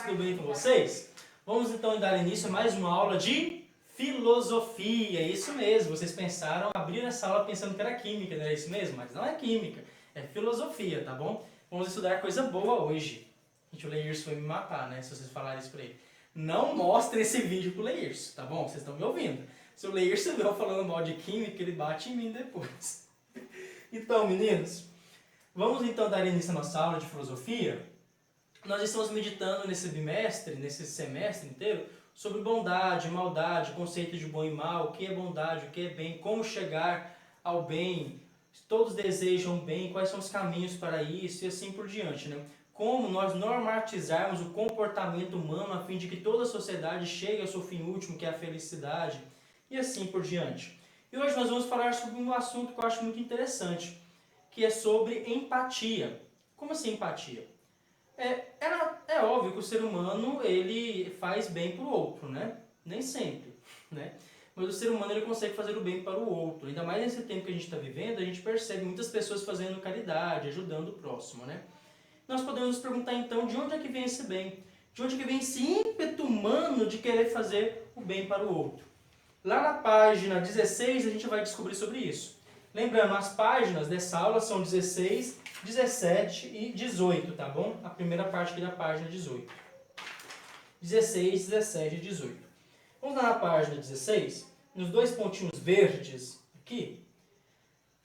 tudo bem com vocês? Vamos então dar início a mais uma aula de filosofia. Isso mesmo, vocês pensaram, abriram essa aula pensando que era química, não é isso mesmo? Mas não é química, é filosofia, tá bom? Vamos estudar coisa boa hoje. Gente, o Leirson foi me matar, né? Se vocês falarem isso pra ele. Não mostrem esse vídeo pro Leirson, tá bom? Vocês estão me ouvindo. Se o Leirson viu falando mal de química, ele bate em mim depois. Então, meninos, vamos então dar início à nossa aula de filosofia. Nós estamos meditando nesse bimestre, nesse semestre inteiro, sobre bondade, maldade, conceito de bom e mal, o que é bondade, o que é bem, como chegar ao bem, todos desejam bem, quais são os caminhos para isso e assim por diante, né? Como nós normatizarmos o comportamento humano a fim de que toda a sociedade chegue ao seu fim último, que é a felicidade, e assim por diante. E hoje nós vamos falar sobre um assunto que eu acho muito interessante, que é sobre empatia. Como assim empatia? É óbvio que o ser humano ele faz bem para o outro, né? Nem sempre, né? Mas o ser humano ele consegue fazer o bem para o outro. Ainda mais nesse tempo que a gente está vivendo, a gente percebe muitas pessoas fazendo caridade, ajudando o próximo, né? Nós podemos nos perguntar então de onde é que vem esse bem? De onde é que vem esse ímpeto humano de querer fazer o bem para o outro? Lá na página 16 a gente vai descobrir sobre isso. Lembrando, as páginas dessa aula são 16, 17 e 18, tá bom? A primeira parte aqui da página 18. 16, 17 e 18. Vamos lá na página 16, nos dois pontinhos verdes aqui.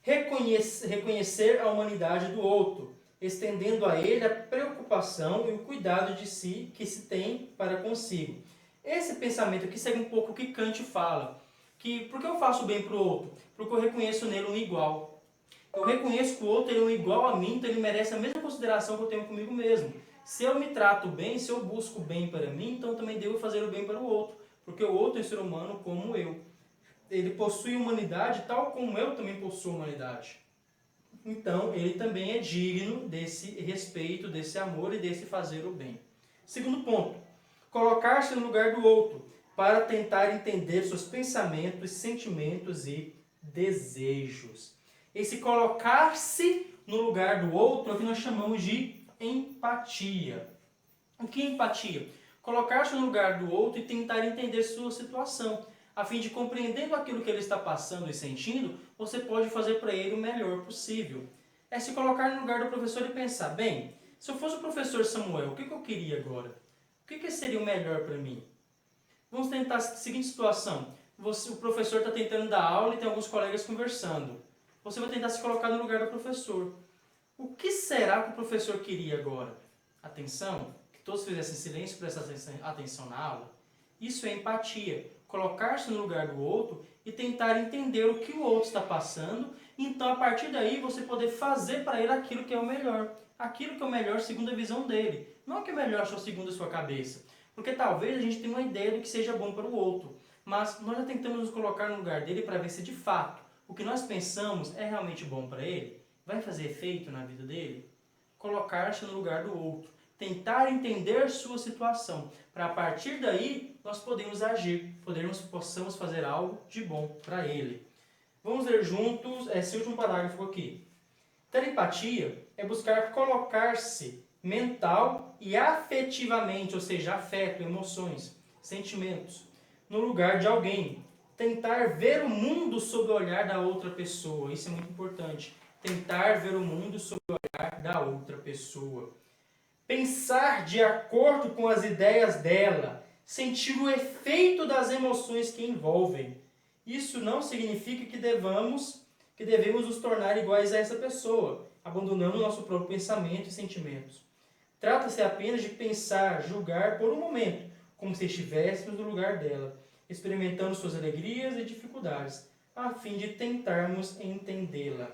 Reconhecer a humanidade do outro, estendendo a ele a preocupação e o cuidado de si que se tem para consigo. Esse pensamento aqui segue um pouco o que Kant fala. Que, por que eu faço bem para o outro? Porque eu reconheço nele um igual. Eu reconheço que o outro é um igual a mim, então ele merece a mesma consideração que eu tenho comigo mesmo. Se eu me trato bem, se eu busco o bem para mim, então também devo fazer o bem para o outro. Porque o outro é um ser humano como eu. Ele possui humanidade tal como eu também possuo humanidade. Então ele também é digno desse respeito, desse amor e desse fazer o bem. Segundo ponto, colocar-se no lugar do outro para tentar entender seus pensamentos, sentimentos e desejos. Esse colocar-se no lugar do outro é o que nós chamamos de empatia. O que é empatia? Colocar-se no lugar do outro e tentar entender sua situação, a fim de, compreendendo aquilo que ele está passando e sentindo, você pode fazer para ele o melhor possível. É se colocar no lugar do professor e pensar, bem, se eu fosse o professor Samuel, o que eu queria agora? O que seria o melhor para mim? Vamos tentar a seguinte situação. O professor está tentando dar aula e tem alguns colegas conversando. Você vai tentar se colocar no lugar do professor. O que será que o professor queria agora? Atenção, que todos fizessem silêncio e prestassem atenção na aula. Isso é empatia. Colocar-se no lugar do outro e tentar entender o que o outro está passando. Então, a partir daí, você poder fazer para ele aquilo que é o melhor. Aquilo que é o melhor segundo a visão dele. Não o que é melhor só segundo a sua cabeça. Porque talvez a gente tenha uma ideia do que seja bom para o outro. Mas nós já tentamos nos colocar no lugar dele para ver se de fato o que nós pensamos é realmente bom para ele. Vai fazer efeito na vida dele? Colocar-se no lugar do outro. Tentar entender sua situação. Para a partir daí nós podemos agir. Possamos fazer algo de bom para ele. Vamos ler juntos esse último parágrafo aqui. Ter empatia é buscar colocar-se mental e afetivamente, ou seja, afeto, emoções, sentimentos, no lugar de alguém. Tentar ver o mundo sob o olhar da outra pessoa. Isso é muito importante. Tentar ver o mundo sob o olhar da outra pessoa. Pensar de acordo com as ideias dela. Sentir o efeito das emoções que envolvem. Isso não significa que devemos nos tornar iguais a essa pessoa, abandonando o nosso próprio pensamento e sentimentos. Trata-se apenas de pensar, julgar por um momento, como se estivéssemos no lugar dela, experimentando suas alegrias e dificuldades, a fim de tentarmos entendê-la.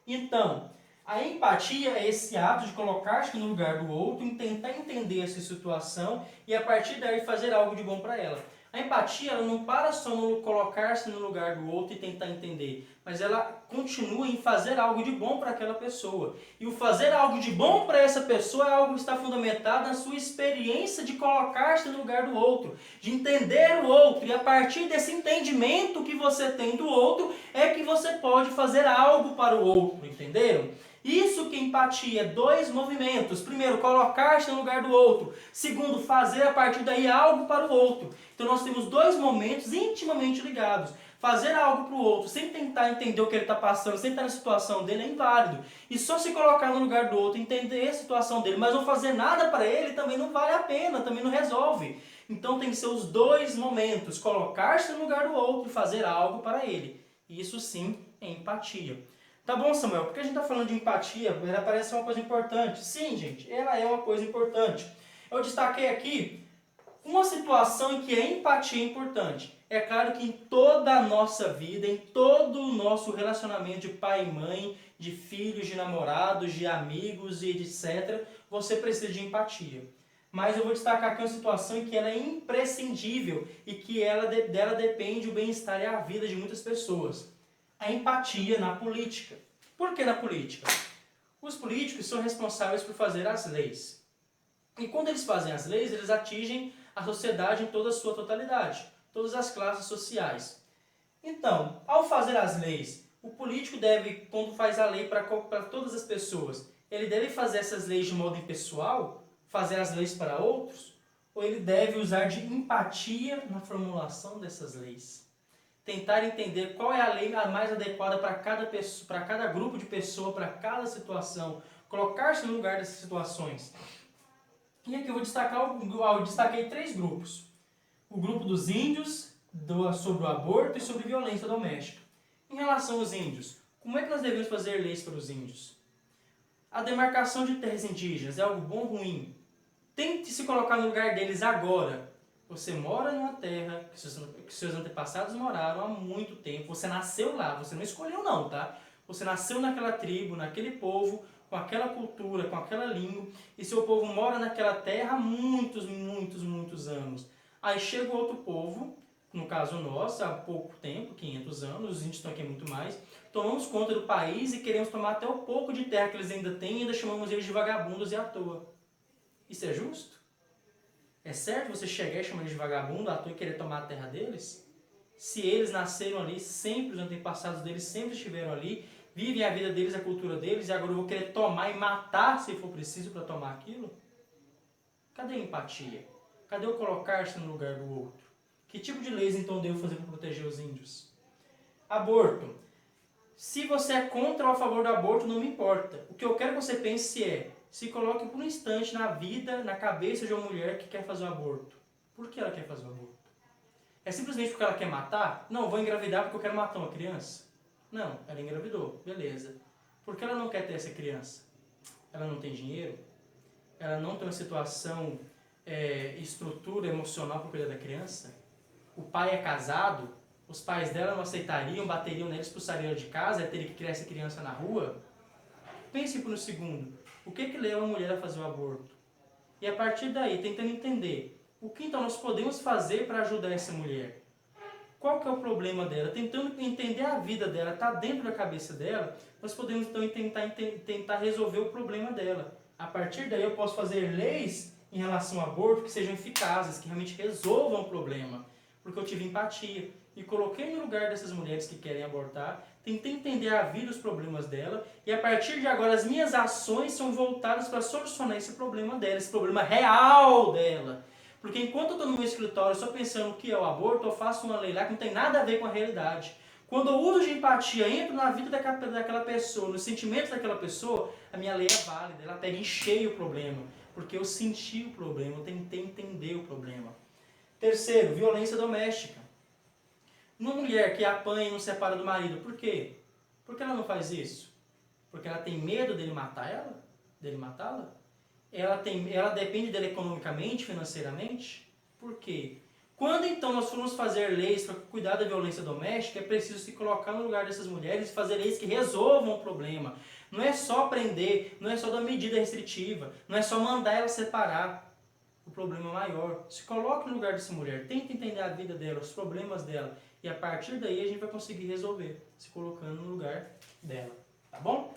Então, a empatia é esse ato de colocar-se no lugar do outro, em tentar entender essa situação e a partir daí fazer algo de bom para ela. A empatia ela não para só no colocar-se no lugar do outro e tentar entender, mas ela continua em fazer algo de bom para aquela pessoa. E o fazer algo de bom para essa pessoa é algo que está fundamentado na sua experiência de colocar-se no lugar do outro, de entender o outro. E a partir desse entendimento que você tem do outro, é que você pode fazer algo para o outro, entenderam? Isso que é empatia, dois movimentos. Primeiro, colocar-se no lugar do outro. Segundo, fazer a partir daí algo para o outro. Então nós temos dois momentos intimamente ligados. Fazer algo para o outro sem tentar entender o que ele está passando, sem estar na situação dele, é inválido. E só se colocar no lugar do outro, entender a situação dele, mas não fazer nada para ele, também não vale a pena, também não resolve. Então tem que ser os dois momentos, colocar-se no lugar do outro e fazer algo para ele. Isso sim é empatia. Tá bom, Samuel, porque a gente está falando de empatia, ela parece uma coisa importante. Sim, gente, ela é uma coisa importante. Eu destaquei aqui uma situação em que a empatia é importante. É claro que em toda a nossa vida, em todo o nosso relacionamento de pai e mãe, de filhos, de namorados, de amigos e etc., você precisa de empatia. Mas eu vou destacar aqui uma situação em que ela é imprescindível e que dela depende o bem-estar e a vida de muitas pessoas. A empatia na política. Por que na política? Os políticos são responsáveis por fazer as leis. E quando eles fazem as leis, eles atingem a sociedade em toda a sua totalidade, todas as classes sociais. Então, ao fazer as leis, o político deve, quando faz a lei para todas as pessoas, ele deve fazer essas leis de modo impessoal, fazer as leis para outros, ou ele deve usar de empatia na formulação dessas leis? Tentar entender qual é a lei mais adequada para cada pessoa, para cada grupo de pessoa, para cada situação, colocar-se no lugar dessas situações. E aqui eu destaquei 3 grupos. O grupo dos índios, sobre o aborto e sobre violência doméstica. Em relação aos índios, como é que nós devemos fazer leis para os índios? A demarcação de terras indígenas é algo bom ou ruim? Tente se colocar no lugar deles agora. Você mora numa terra que seus antepassados moraram há muito tempo. Você nasceu lá, você não escolheu não, tá? Você nasceu naquela tribo, naquele povo, com aquela cultura, com aquela língua. E seu povo mora naquela terra há muitos, muitos, muitos anos. Aí chega outro povo, no caso nós, há pouco tempo, 500 anos, os índios estão aqui muito mais. Tomamos conta do país e queremos tomar até o pouco de terra que eles ainda têm e ainda chamamos eles de vagabundos e à toa. Isso é justo? É certo você chegar e chamar eles de vagabundo à toa e querer tomar a terra deles? Se eles nasceram ali, sempre os antepassados deles sempre estiveram ali, vivem a vida deles, a cultura deles, e agora eu vou querer tomar e matar se for preciso para tomar aquilo? Cadê a empatia? Cadê o colocar-se no lugar do outro? Que tipo de leis então devo fazer para proteger os índios? Aborto. Se você é contra ou a favor do aborto, não me importa. O que eu quero que você pense é, se coloque por um instante na vida, na cabeça de uma mulher que quer fazer o aborto. Por que ela quer fazer o aborto? É simplesmente porque ela quer matar? Não, vou engravidar porque eu quero matar uma criança. Não, ela engravidou, beleza. Por que ela não quer ter essa criança? Ela não tem dinheiro? Ela não tem uma situação, estrutura emocional para cuidar da criança? O pai é casado? Os pais dela não aceitariam, bateriam nela, expulsariam ela de casa, ela teria que criar essa criança na rua? Pense por um segundo. O que leva a mulher a fazer o aborto? E a partir daí, tentando entender, o que então nós podemos fazer para ajudar essa mulher? Qual que é o problema dela? Tentando entender a vida dela, está dentro da cabeça dela, nós podemos então tentar resolver o problema dela. A partir daí eu posso fazer leis em relação ao aborto que sejam eficazes, que realmente resolvam o problema. Porque eu tive empatia e coloquei no lugar dessas mulheres que querem abortar, tentei entender a vida e os problemas dela, e a partir de agora as minhas ações são voltadas para solucionar esse problema dela, esse problema real dela. Porque enquanto eu estou no meu escritório só pensando o que é o aborto, eu faço uma lei lá que não tem nada a ver com a realidade. Quando eu uso de empatia, entro na vida daquela pessoa, nos sentimentos daquela pessoa, a minha lei é válida, ela pega em cheio o problema. Porque eu senti o problema, eu tentei entender o problema. Terceiro, violência doméstica. Uma mulher que apanha e não separa do marido, por quê? Por que ela não faz isso? Porque ela tem medo dele matar ela? Dele matá-la? Ela depende dele economicamente, financeiramente? Por quê? Quando então nós formos fazer leis para cuidar da violência doméstica, é preciso se colocar no lugar dessas mulheres e fazer leis que resolvam o problema. Não é só prender, não é só dar medida restritiva, não é só mandar ela separar. O problema maior. Se coloque no lugar dessa mulher, tente entender a vida dela, os problemas dela, e a partir daí a gente vai conseguir resolver, se colocando no lugar dela. Tá bom?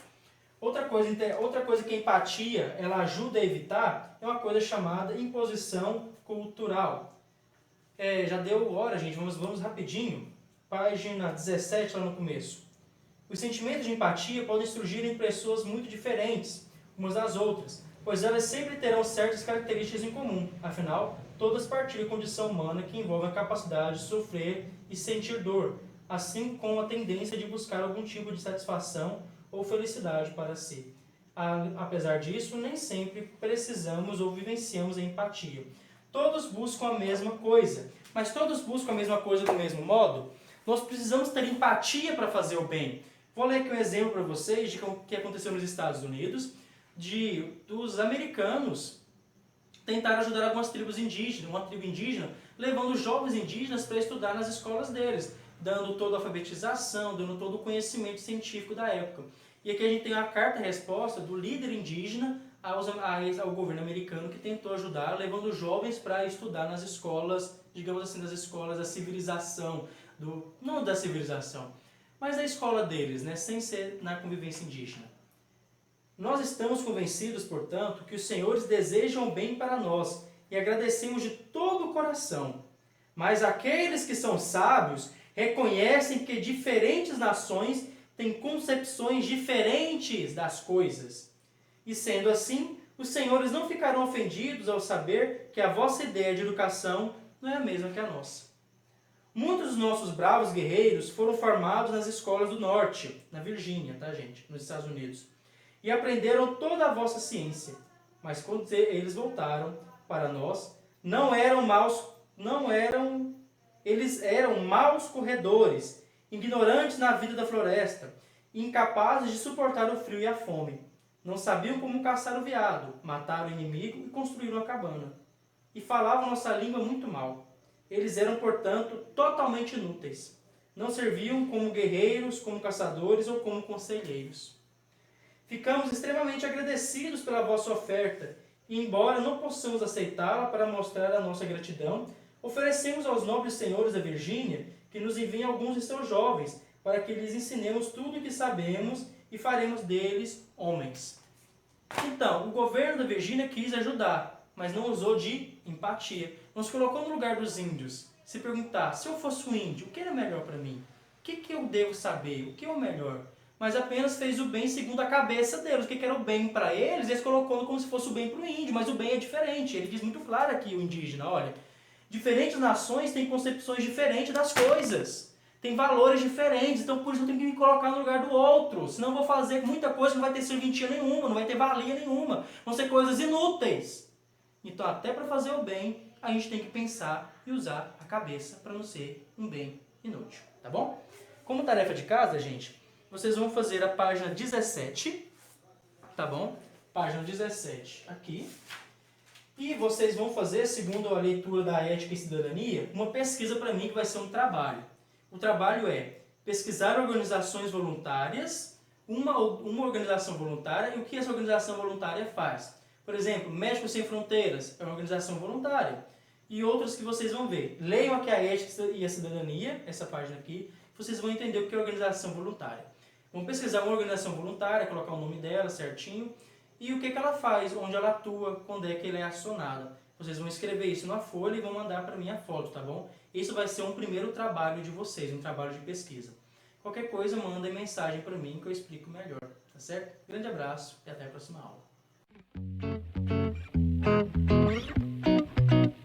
Outra coisa que a empatia ela ajuda a evitar é uma coisa chamada imposição cultural. Já deu hora, gente, vamos rapidinho. Página 17 lá no começo. Os sentimentos de empatia podem surgir em pessoas muito diferentes umas das outras, pois elas sempre terão certas características em comum. Afinal, todas partilham a condição humana que envolve a capacidade de sofrer e sentir dor, assim como a tendência de buscar algum tipo de satisfação ou felicidade para si. Apesar disso, nem sempre precisamos ou vivenciamos a empatia. Todos buscam a mesma coisa, mas todos buscam a mesma coisa do mesmo modo? Nós precisamos ter empatia para fazer o bem. Vou ler aqui um exemplo para vocês de o que aconteceu nos Estados Unidos, dos americanos tentaram ajudar algumas tribos indígenas, uma tribo indígena, levando jovens indígenas para estudar nas escolas deles, dando toda a alfabetização, dando todo o conhecimento científico da época. E aqui a gente tem a carta-resposta do líder indígena ao governo americano que tentou ajudar, levando jovens para estudar nas escolas, digamos assim, nas escolas da civilização, não da civilização, mas da escola deles, né, sem ser na convivência indígena. Nós estamos convencidos, portanto, que os senhores desejam o bem para nós e agradecemos de todo o coração. Mas aqueles que são sábios reconhecem que diferentes nações têm concepções diferentes das coisas. E sendo assim, os senhores não ficarão ofendidos ao saber que a vossa ideia de educação não é a mesma que a nossa. Muitos dos nossos bravos guerreiros foram formados nas escolas do norte, na Virgínia, tá, gente? Nos Estados Unidos. E aprenderam toda a vossa ciência. Mas quando eles voltaram para nós, eles eram maus corredores, ignorantes na vida da floresta, incapazes de suportar o frio e a fome. Não sabiam como caçar o veado, matar o inimigo e construir uma cabana. E falavam nossa língua muito mal. Eles eram, portanto, totalmente inúteis. Não serviam como guerreiros, como caçadores ou como conselheiros. Ficamos extremamente agradecidos pela vossa oferta e, embora não possamos aceitá-la para mostrar a nossa gratidão, oferecemos aos nobres senhores da Virgínia que nos enviem alguns de seus jovens para que lhes ensinemos tudo o que sabemos e faremos deles homens. Então, o governo da Virgínia quis ajudar, mas não usou de empatia. Nos colocou no lugar dos índios. Se perguntar, se eu fosse um índio, o que era melhor para mim? O que eu devo saber? O que é o melhor? Mas apenas fez o bem segundo a cabeça deles. O que era o bem para eles, eles colocou como se fosse o bem para o índio, mas o bem é diferente. Ele diz muito claro aqui, o indígena, olha, diferentes nações têm concepções diferentes das coisas. Tem valores diferentes, então por isso eu tenho que me colocar no lugar do outro. Senão eu vou fazer muita coisa que não vai ter serventia nenhuma, não vai ter valia nenhuma. Vão ser coisas inúteis. Então até para fazer o bem, a gente tem que pensar e usar a cabeça para não ser um bem inútil. Tá bom? Como tarefa de casa, gente, vocês vão fazer a página 17, tá bom? Página 17 aqui. E vocês vão fazer, segundo a leitura da Ética e Cidadania, uma pesquisa para mim que vai ser um trabalho. O trabalho é pesquisar organizações voluntárias, uma organização voluntária e o que essa organização voluntária faz. Por exemplo, Médicos Sem Fronteiras é uma organização voluntária. E outras que vocês vão ver. Leiam aqui a Ética e a Cidadania, essa página aqui, vocês vão entender o que é organização voluntária. Vão pesquisar uma organização voluntária, colocar o nome dela certinho, e o que ela faz, onde ela atua, quando é que ela é acionada. Vocês vão escrever isso na folha e vão mandar para mim a foto, tá bom? Isso vai ser um primeiro trabalho de vocês, um trabalho de pesquisa. Qualquer coisa, mandem mensagem para mim que eu explico melhor, tá certo? Grande abraço e até a próxima aula.